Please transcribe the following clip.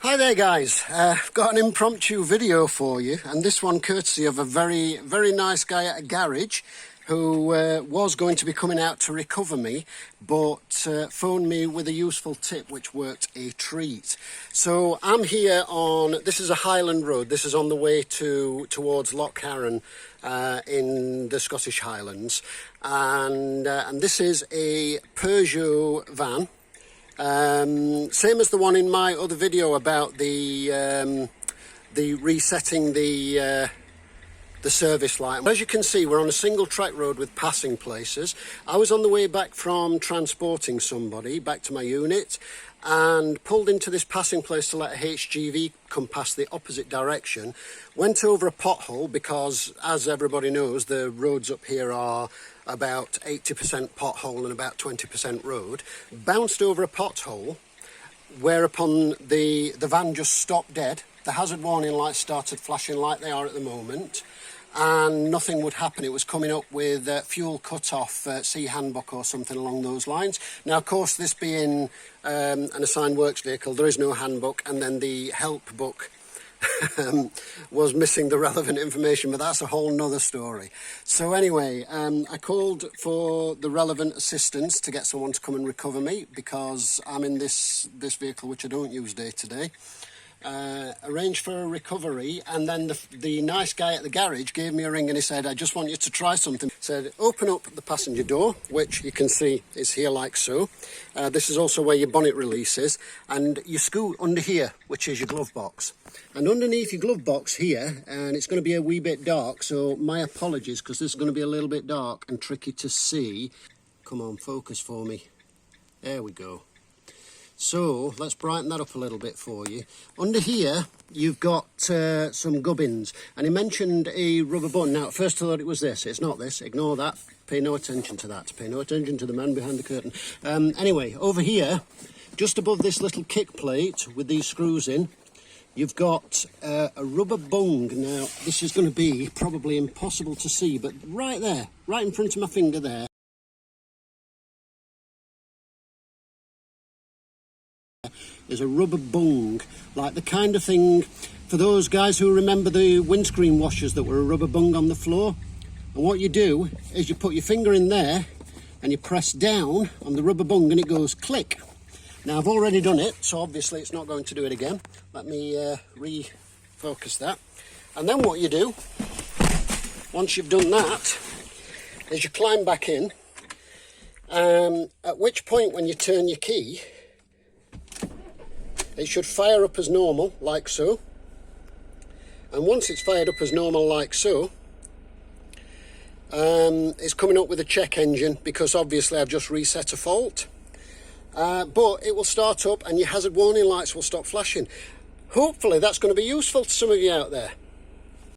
Hi there guys, I've got an impromptu video for you, and this one courtesy of a very nice guy at a garage who was going to be coming out to recover me, but phoned me with a useful tip which worked a treat. So I'm here on, this is a Highland road, this is on the way towards Loch Carron in the Scottish Highlands, and this is a Peugeot van. Same as the one in my other video about the resetting the service light. As you can see, we're on a single track road with passing places. I was on the way back from transporting somebody back to my unit and pulled into this passing place to let a HGV come past the opposite direction. Went over a pothole because, as everybody knows, the roads up here are about 80% pothole and about 20% road. Bounced over a pothole, whereupon the van just stopped dead. The hazard warning lights started flashing like they are at the moment, and nothing would happen. It was coming up with fuel cut-off, see handbook or something along those lines. Now, of course, this being an assigned works vehicle, there is no handbook, and then the help book was missing the relevant information, but that's a whole nother story. So anyway, I called for the relevant assistance to get someone to come and recover me, because I'm in this vehicle which I don't use day to day. Arranged for a recovery, and then the nice guy at the garage gave me a ring and he said, I just want you to try something. Said, open up the passenger door, which you can see is here like so. This is also where your bonnet release is, and you scoot under here, which is your glove box. And underneath your glove box here, and it's going to be a wee bit dark, so my apologies, because this is going to be a little bit dark and tricky to see. Come on, focus for me. There we go. So let's brighten that up a little bit for you. Under here, you've got some gubbins, and he mentioned a rubber button. Now, at first I thought it was this. It's not this. Ignore that. Pay no attention to that. Pay no attention to the man behind the curtain. Anyway, over here, just above this little kick plate with these screws in, you've got a rubber bung. Now, this is going to be probably impossible to see, but right there, right in front of my finger there, is a rubber bung, like the kind of thing for those guys who remember the windscreen washers that were a rubber bung on the floor. And what you do is you put your finger in there and you press down on the rubber bung and it goes click. Now, I've already done it, so obviously it's not going to do it again. Let me refocus that. And then what you do, once you've done that, is you climb back in, at which point when you turn your key, it should fire up as normal, like so. And once it's fired up as normal, like so, it's coming up with a check engine, because obviously I've just reset a fault. But it will start up and your hazard warning lights will stop flashing. Hopefully that's going to be useful to some of you out there.